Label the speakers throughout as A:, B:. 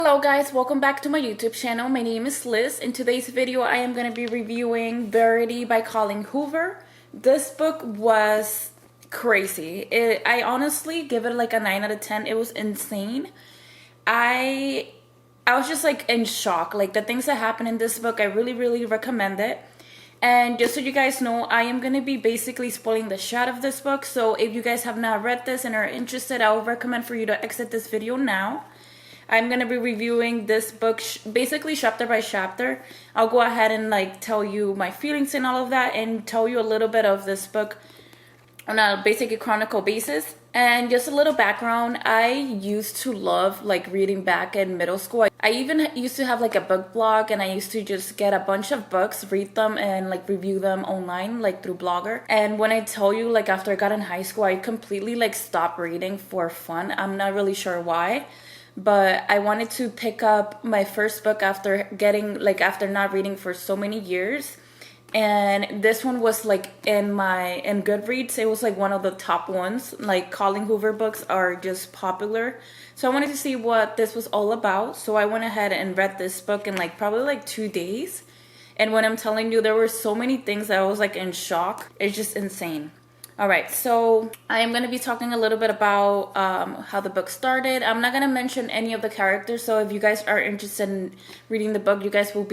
A: Hello guys, welcome back to my YouTube channel. My name is Liz. In today's video, I am going to be reviewing Verity by Colleen Hoover. This book was crazy. I honestly give it like a 9 out of 10. It was insane. I was just like in shock. Like the things that happen in this book, I really recommend it. And just so you guys know, I am going to be basically spoiling the shit of this book. So if you guys have not read this and are interested, I would recommend for you to exit this video now. I'm going to be reviewing this book basically chapter by chapter. I'll go ahead and like tell you my feelings and all of that and tell you a little bit of this book on a basically chronicle basis. And just a little background, I used to love like reading back in middle school. I even used to have like a book blog, and I used to just get a bunch of books, read them, and like review them online like through Blogger. And when I tell you, like after I got in high school, I completely like stopped reading for fun. I'm not really sure why. But I wanted to pick up my first book after not reading for so many years. And this one was like in Goodreads. It was like one of the top ones. Like Colleen Hoover books are just popular. So I wanted to see what this was all about. So I went ahead and read this book in like probably like 2 days. And when I'm telling you, there were so many things that I was like in shock. It's just insane. Alright, so I am going to be talking a little bit about how the book started. I'm not going to mention any of the characters, so if you guys are interested in reading the book, you guys will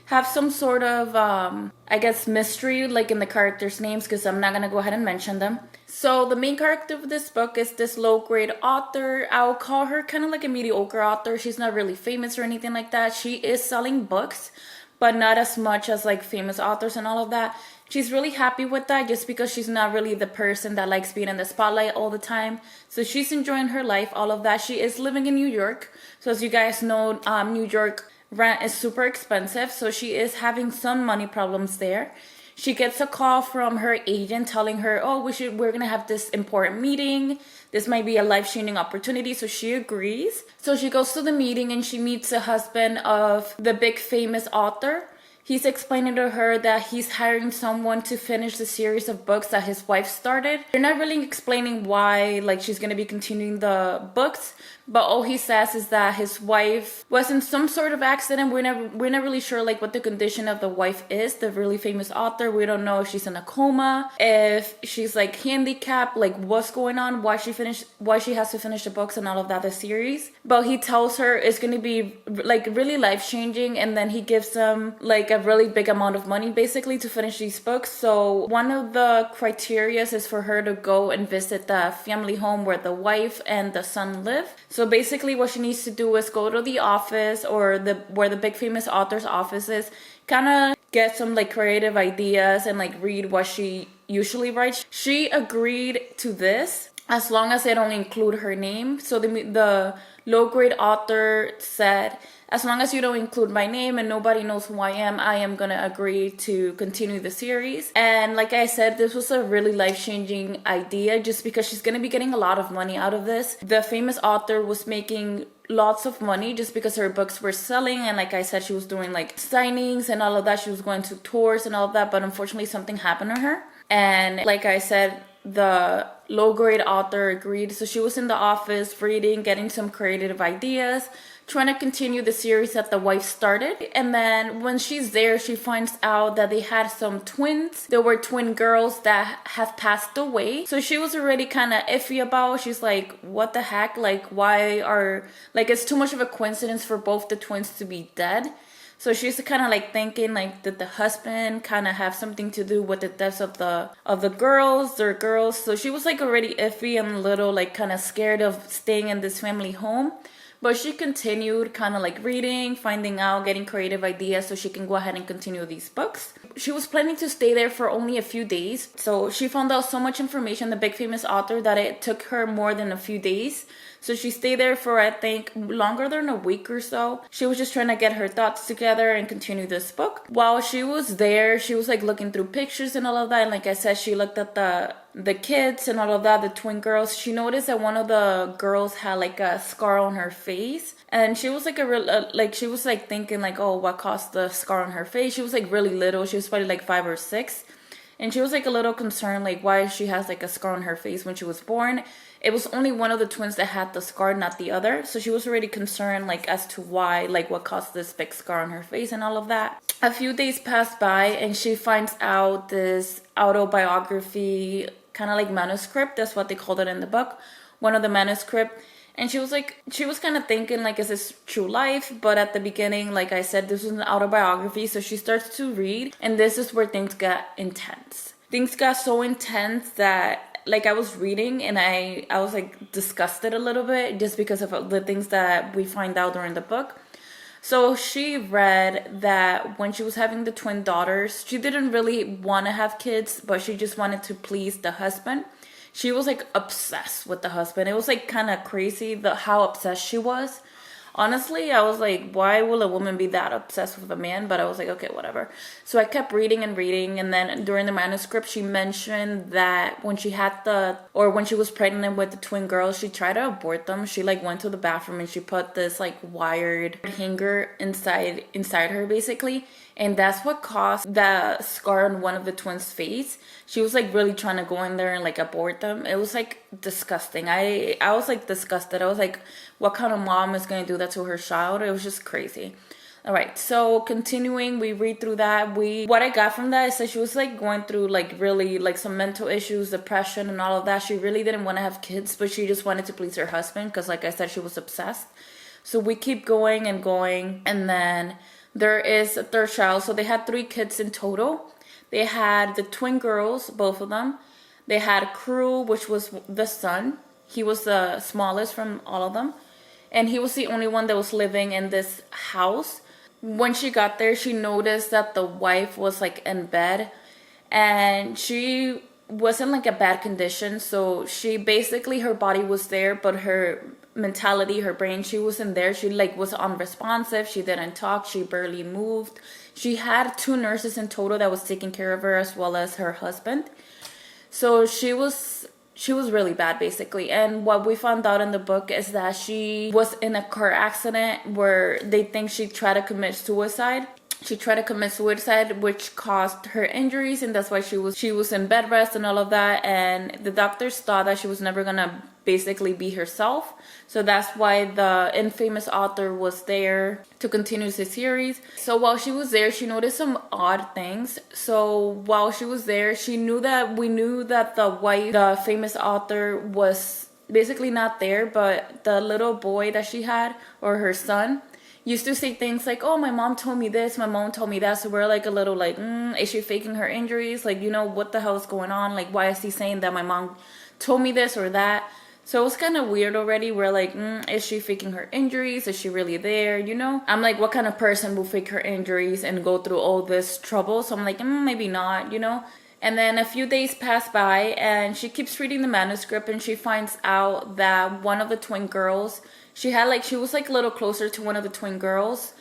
A: have some sort of, I guess, mystery like in the characters' names, because I'm not going to go ahead and mention them. So the main character of this book is this low-grade author. I'll call her kind of like a mediocre author. She's not really famous or anything like that. She is selling books, but not as much as like famous authors and all of that. She's really happy with that just because she's not really the person that likes being in the spotlight all the time. So she's enjoying her life, all of that. She is living in New York. So as you guys know, New York rent is super expensive. So she is having some money problems there. She gets a call from her agent telling her, oh, we're going to have this important meeting. This might be a life-changing opportunity. So she agrees. So she goes to the meeting and she meets the husband of the big famous author. He's explaining to her that he's hiring someone to finish the series of books that his wife started. They're not really explaining why, like, she's going to be continuing the books, but all he says is that his wife was in some sort of accident. We're not really sure, like, what the condition of the wife is, the really famous author. We don't know if she's in a coma, if she's, like, handicapped, like, what's going on, why she has to finish the books and all of that, the series. But he tells her it's going to be, like, really life-changing, and then he gives them, like, a really big amount of money basically to finish these books. So one of the criteria is for her to go and visit the family home where the wife and the son live. So basically what she needs to do is go to the office or where the big famous author's office is, kind of get some like creative ideas and like read what she usually writes. She agreed to this as long as they don't include her name. So the low-grade author said, as long as you don't include my name and nobody knows who I am going to agree to continue the series. And like I said, this was a really life-changing idea just because she's going to be getting a lot of money out of this. The famous author was making lots of money just because her books were selling, and like I said, she was doing like signings and all of that. She was going to tours and all of that, but unfortunately something happened to her. And like I said, the low-grade author agreed. So she was in the office reading, getting some creative ideas, trying to continue the series that the wife started. And then when she's there, she finds out that they had some twins. There were twin girls that have passed away. So she was already kind of iffy about. She's like, what the heck? Like, it's too much of a coincidence for both the twins to be dead. So she's kind of like thinking like, did the husband kind of have something to do with the deaths of the girls, their girls? So she was like already iffy and a little like kind of scared of staying in this family home. But she continued kind of like reading, finding out, getting creative ideas so she can go ahead and continue these books. She was planning to stay there for only a few days. So she found out so much information, the big famous author, that it took her more than a few days. So she stayed there for, I think, longer than a week or so. She was just trying to get her thoughts together and continue this book. While she was there, she was like looking through pictures and all of that. And like I said, she looked at the kids and all of that, the twin girls. She noticed that one of the girls had like a scar on her face. And she was like she was like thinking like, oh, what caused the scar on her face? She was like really little. She was probably like 5 or 6. And she was like a little concerned, like why she has like a scar on her face when she was born. it was only one of the twins that had the scar, not the other. So she was already concerned, like, as to why, like, what caused this big scar on her face and all of that. A few days passed by and she finds out this autobiography, kind of like manuscript. That's what they called it in the book. One of the manuscript. And she was kind of thinking, like, is this true life? But at the beginning, like I said, this was an autobiography. So she starts to read, and this is where things got intense. Things got so intense that, like, I was reading and I was like disgusted a little bit just because of the things that we find out during the book. So she read that when she was having the twin daughters, she didn't really want to have kids, but she just wanted to please the husband. She was like obsessed with the husband. It was like kind of crazy how obsessed she was. Honestly, I was like, why will a woman be that obsessed with a man? But I was like, okay, whatever. So I kept reading and reading. And then during the manuscript, she mentioned that when she when she was pregnant with the twin girls, she tried to abort them. She like went to the bathroom and she put this like wired hanger inside her basically. And that's what caused the scar on one of the twins' face. She was like really trying to go in there and like abort them. It was like disgusting. I was like disgusted. I was like, what kind of mom is going to do that to her child? It was just crazy. All right, so continuing, we read through that. What I got from that is that she was like going through like really like some mental issues, depression and all of that. She really didn't want to have kids, but she just wanted to please her husband because like I said, she was obsessed. So we keep going and going, and then there is a third child. So they had 3 kids in total. They had the twin girls, both of them. They had Crew, which was the son. He was the smallest from all of them. And he was the only one that was living in this house. When she got there, she noticed that the wife was like in bed. And she was in like a bad condition. So she basically, her body was there, but her mentality, her brain, she wasn't there. She like was unresponsive. She didn't talk. She barely moved. She had 2 nurses in total that was taking care of her, as well as her husband. So she was really bad basically. And what we found out in the book is that she was in a car accident where they think she tried to commit suicide. She tried to commit suicide, which caused her injuries, and that's why she was in bed rest and all of that. And the doctors thought that she was never gonna basically be herself. So that's why the infamous author was there to continue the series. So while she was there, she noticed some odd things. So while she was there, we knew that the famous author was basically not there, but the little boy that she had, or her son, used to say things like, oh, my mom told me this, my mom told me that. So we're like a little like, is she faking her injuries? Like, what the hell is going on? Like, why is he saying that my mom told me this or that? So it was kind of weird already. We're like, is she faking her injuries? Is she really there? I'm like, what kind of person will fake her injuries and go through all this trouble? So I'm like, maybe not, And then a few days pass by and she keeps reading the manuscript and she finds out that one of the twin girls, she was like a little closer to one of the twin girls,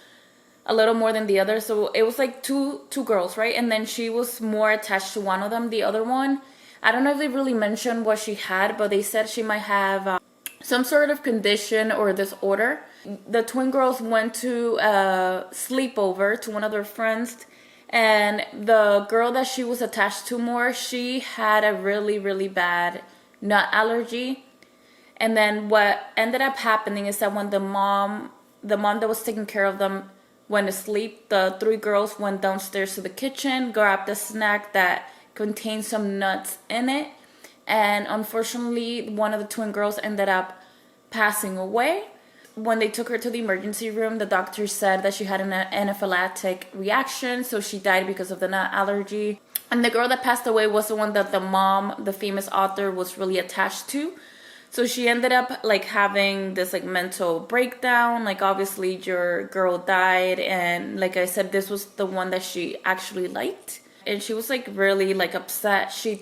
A: a little more than the other. So it was like two girls, right? And then she was more attached to one of them. The other one, I don't know if they really mentioned what she had, but they said she might have some sort of condition or disorder. The twin girls went to a sleepover to one of their friends, and the girl that she was attached to more, she had a really, really bad nut allergy. And then what ended up happening is that when the mom that was taking care of them went to sleep, the 3 girls went downstairs to the kitchen, grabbed a snack that contained some nuts in it, and unfortunately one of the twin girls ended up passing away. When they took her to the emergency room, the doctor said that she had an anaphylactic reaction, so she died because of the nut allergy. And the girl that passed away was the one that the famous author, was really attached to. So she ended up like having this like mental breakdown. Like, obviously your girl died, and like I said, this was the one that she actually liked. And she was like really like upset. She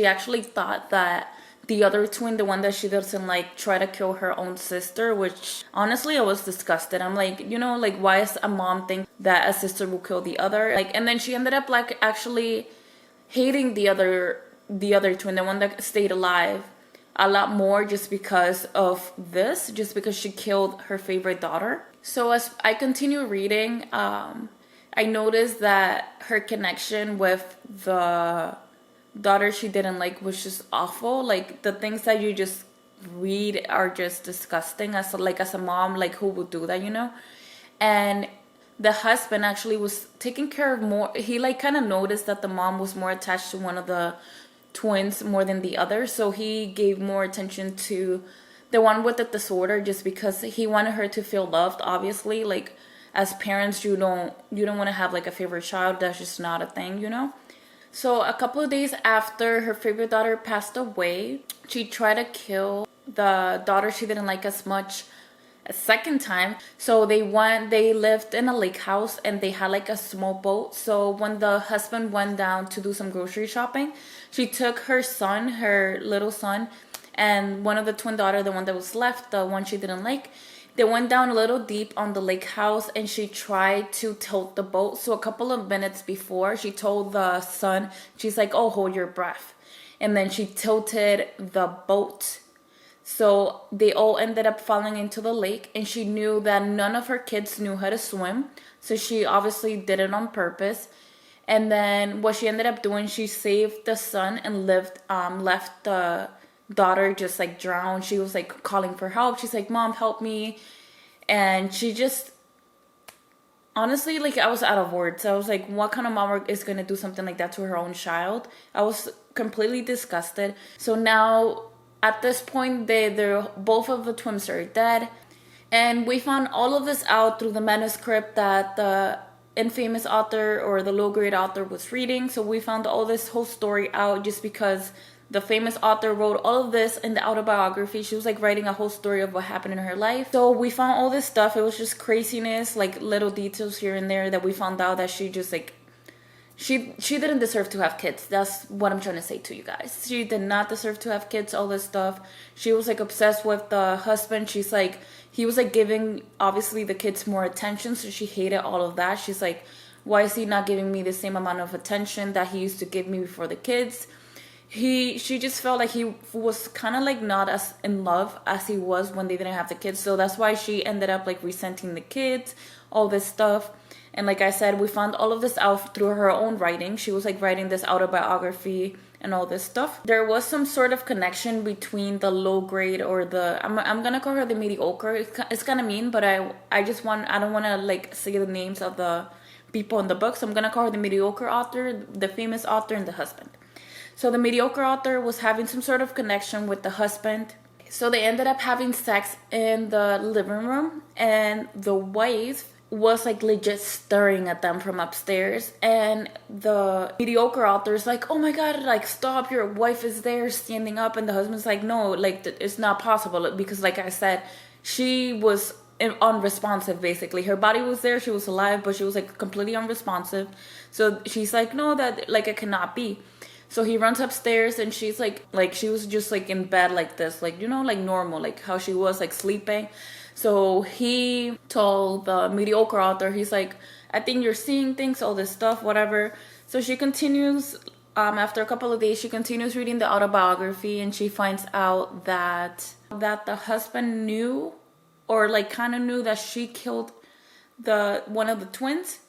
A: actually thought that the other twin, the one that she doesn't like, tried to kill her own sister, which honestly I was disgusted. I'm like, like, why is a mom think that a sister will kill the other? Like, and then she ended up like actually hating the other twin, the one that stayed alive, a lot more just because of this, just because she killed her favorite daughter. So as I continue reading, I noticed that her connection with the daughter she didn't like was just awful. Like, the things that you just read are just disgusting. As a mom, like, who would do that, And the husband actually was taking care of more. He like kind of noticed that the mom was more attached to one of the twins more than the other, so he gave more attention to the one with the disorder, just because he wanted her to feel loved. Obviously, like, as parents, you don't want to have like a favorite child. That's just not a thing. So a couple of days after her favorite daughter passed away, she tried to kill the daughter she didn't like as much a second time. So they lived in a lake house, and they had like a small boat. So when the husband went down to do some grocery shopping, she took her little son, and one of the twin daughter, the one that was left, the one she didn't like, they went down a little deep on the lake house, and she tried to tilt the boat. So a couple of minutes before, she told the son, she's like, oh, hold your breath. And then she tilted the boat. So they all ended up falling into the lake, and she knew that none of her kids knew how to swim. So she obviously did it on purpose. And then what she ended up doing, she saved the son and left the daughter just like drowned. She was like calling for help. She's like, Mom, help me. And she just, honestly, like, I was out of words. I was like, what kind of mom is going to do something like that to her own child? I was completely disgusted. So now at this point, they're both of the twins are dead. And we found all of this out through the manuscript that the infamous author, or the low-grade author, was reading. So we found all this whole story out just because the famous author wrote all of this in the autobiography. She was like writing a whole story of what happened in her life. So we found all this stuff. It was just craziness, like little details here and there that we found out that she just like, she didn't deserve to have kids. That's what I'm trying to say to you guys. She did not deserve to have kids, all this stuff. She was like obsessed with the husband. She's like, he was like giving obviously the kids more attention, so she hated all of that. She's like, why is he not giving me the same amount of attention that he used to give me before the kids? She just felt like he was kind of like not as in love as he was when they didn't have the kids. So that's why she ended up like resenting the kids, all this stuff. And like I said, we found all of this out through her own writing. She was like writing this autobiography and all this stuff. There was some sort of connection between the low grade, or I'm gonna call her the mediocre. It's kind of mean, but I don't want to like say the names of the people in the book. So I'm gonna call her the mediocre author, the famous author, and the husband. So the mediocre author was having some sort of connection with the husband. So they ended up having sex in the living room, and the wife was like legit staring at them from upstairs. And the mediocre author is like, oh my God, like, stop, your wife is there standing up. And the husband's like, no, like, it's not possible, because like I said, she was unresponsive. Basically, her body was there, she was alive, but she was like completely unresponsive. So she's like, no, that like it cannot be. So he runs upstairs, and she's like she was just like in bed like this, like, like normal, like how she was like sleeping. So he told the mediocre author, he's like, I think you're seeing things, all this stuff, whatever. So she continues, after a couple of days, she continues reading the autobiography, and she finds out that the husband knew, or like kind of knew, that she killed one of the twins.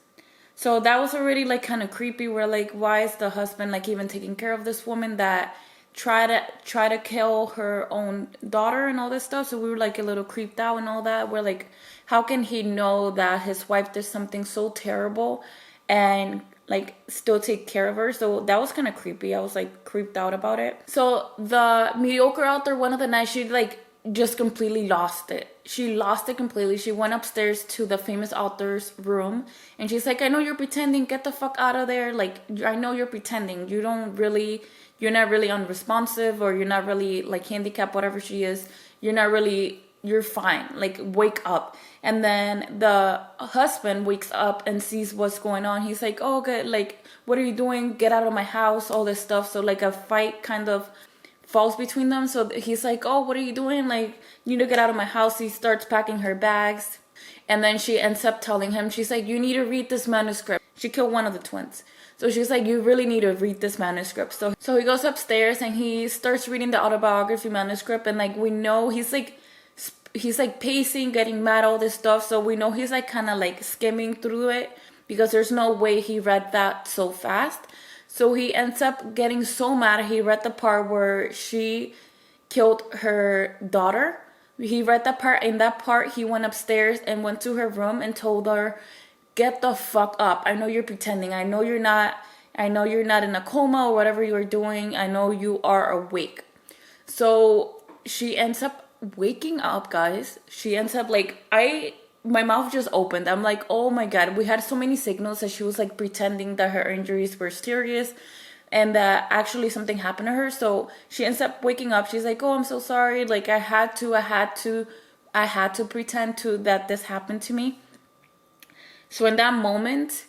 A: So that was already like kind of creepy. We're like, why is the husband like even taking care of this woman that try to kill her own daughter and all this stuff? So we were like a little creeped out and all that. We're like, how can he know that his wife did something so terrible and like still take care of her? So that was kind of creepy. I was like creeped out about it. So the mediocre author, one of the nights, she like just completely lost it. She lost it completely. She went upstairs to the famous author's room, and she's like, I know you're pretending, get the fuck out of there. Like, I know you're pretending. You're not really unresponsive, or you're not really like handicapped, whatever she is. You're fine. Like, wake up. And then the husband wakes up and sees what's going on. He's like, oh, good. Like, what are you doing? Get out of my house, all this stuff. So like a fight kind of falls between them. So he's like, oh, what are you doing? Like, you need to get out of my house. He starts packing her bags. And then she ends up telling him, she's like, you need to read this manuscript. She killed one of the twins. So she's like, you really need to read this manuscript. So he goes upstairs and he starts reading the autobiography manuscript. And like, we know he's like pacing, getting mad, all this stuff. So we know he's like kind of like skimming through it, because there's no way he read that so fast. So he ends up getting so mad. He read the part where she killed her daughter. He read that part. In that part, he went upstairs and went to her room and told her, "Get the fuck up. I know you're pretending. I know you're not in a coma or whatever you're doing. I know you are awake." So she ends up waking up, guys. She ends up like, my mouth just opened. I'm like, oh my God. We had so many signals that she was like pretending that her injuries were serious and that actually something happened to her. So she ends up waking up. She's like, "Oh, I'm so sorry. Like I had to pretend to that this happened to me." So in that moment,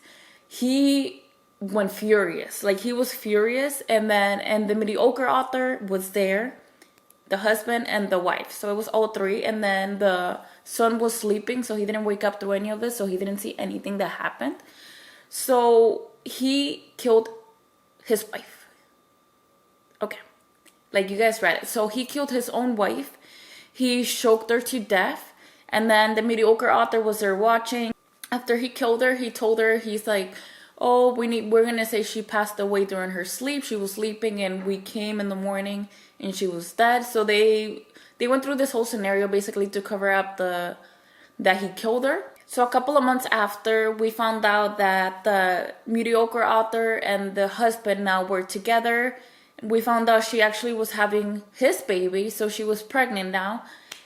A: he went furious. Like he was furious, and the mediocre author was there, the husband and the wife. So it was all three, and then the son was sleeping, so he didn't wake up through any of this, so he didn't see anything that happened. So he killed his wife. Okay. Like you guys read it. So he killed his own wife. He choked her to death. And then the mediocre author was there watching. After he killed her, he told her, he's like, "Oh, we're gonna say she passed away during her sleep. She was sleeping and we came in the morning and she was dead." So they went through this whole scenario basically to cover up that he killed her. So a couple of months after, we found out that the mediocre author and the husband now were together. We found out she actually was having his baby, so she was pregnant now.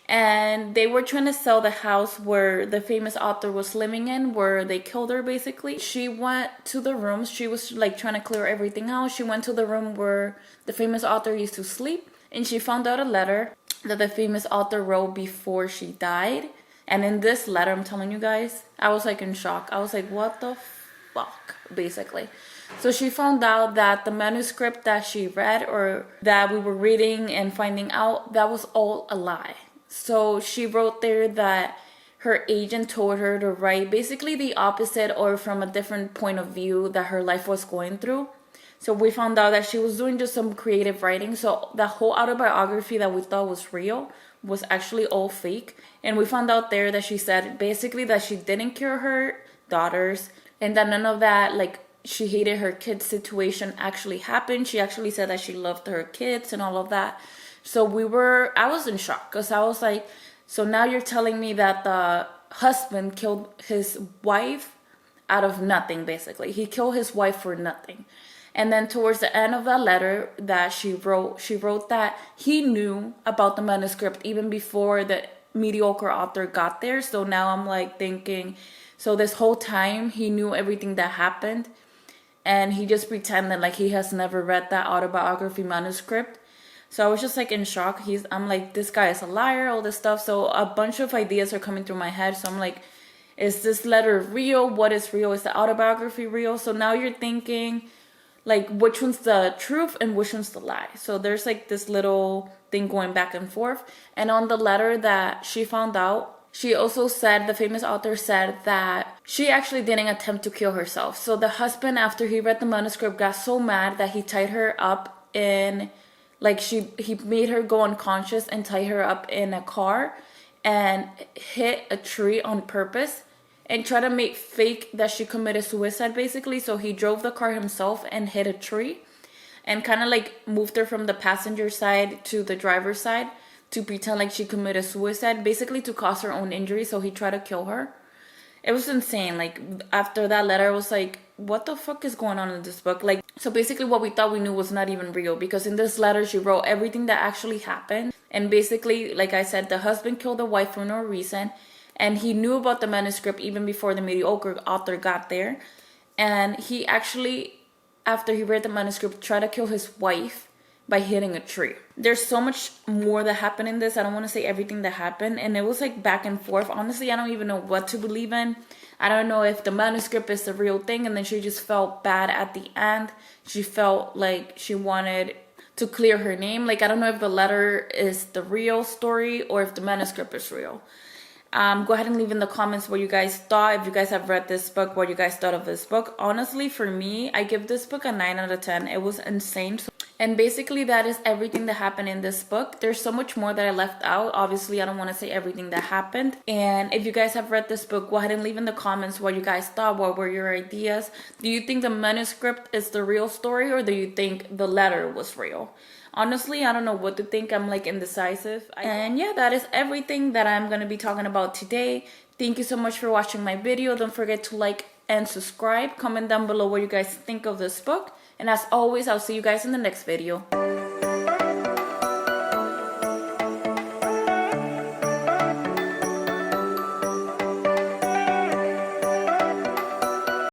A: And they were trying to sell the house where the famous author was living in, where they killed her basically. She went to the rooms. She was like trying to clear everything out. She went to the room where the famous author used to sleep, and she found out a letter that the famous author wrote before she died. And in this letter, I'm telling you guys, I was like in shock. I was like, what the fuck, basically. So she found out that the manuscript that she read, or that we were reading and finding out, that was all a lie. So she wrote there that her agent told her to write basically the opposite, or from a different point of view that her life was going through. So we found out that she was doing just some creative writing. So the whole autobiography that we thought was real was actually all fake. And we found out there that she said basically that she didn't kill her daughters, and that none of that, like, she hated her kids situation actually happened. She actually said that she loved her kids and all of that. So I was in shock, because I was like, so now you're telling me that the husband killed his wife out of nothing, basically. He killed his wife for nothing. And then towards the end of that letter that she wrote that he knew about the manuscript even before the mediocre author got there. So now I'm like thinking, so this whole time he knew everything that happened, and he just pretended like he has never read that autobiography manuscript. So I was just like in shock. I'm like, this guy is a liar, all this stuff. So a bunch of ideas are coming through my head. So I'm like, is this letter real? What is real? Is the autobiography real? So now you're thinking, like, which one's the truth and which one's the lie? So there's like this little thing going back and forth. And on the letter that she found out, she also said, the famous author said that she actually didn't attempt to kill herself. So the husband, after he read the manuscript, got so mad that he tied her up in, like, he made her go unconscious and tie her up in a car and hit a tree on purpose, and try to make fake that she committed suicide, basically. So he drove the car himself and hit a tree, and kind of like moved her from the passenger side to the driver's side to pretend like she committed suicide, basically to cause her own injury. So he tried to kill her. It was insane. Like, after that letter, I was like, what the fuck is going on in this book? Like, so basically what we thought we knew was not even real, because in this letter she wrote everything that actually happened. And basically, like I said, the husband killed the wife for no reason. And he knew about the manuscript even before the mediocre author got there. And he actually, after he read the manuscript, tried to kill his wife by hitting a tree. There's so much more that happened in this. I don't want to say everything that happened. And it was like back and forth. Honestly, I don't even know what to believe in. I don't know if the manuscript is the real thing. And then she just felt bad at the end. She felt like she wanted to clear her name. Like, I don't know if the letter is the real story or if the manuscript is real. Go ahead and leave in the comments what you guys thought. If you guys have read this book, what you guys thought of this book. Honestly, for me, I give this book a 9 out of 10. It was insane. And basically, that is everything that happened in this book. There's so much more that I left out. Obviously, I don't want to say everything that happened. And if you guys have read this book, go ahead and leave in the comments what you guys thought. What were your ideas? Do you think the manuscript is the real story, or do you think the letter was real? Honestly, I don't know what to think. I'm like indecisive. And yeah, that is everything that I'm going to be talking about today. Thank you so much for watching my video. Don't forget to like and subscribe. Comment down below what you guys think of this book. And as always, I'll see you guys in the next video.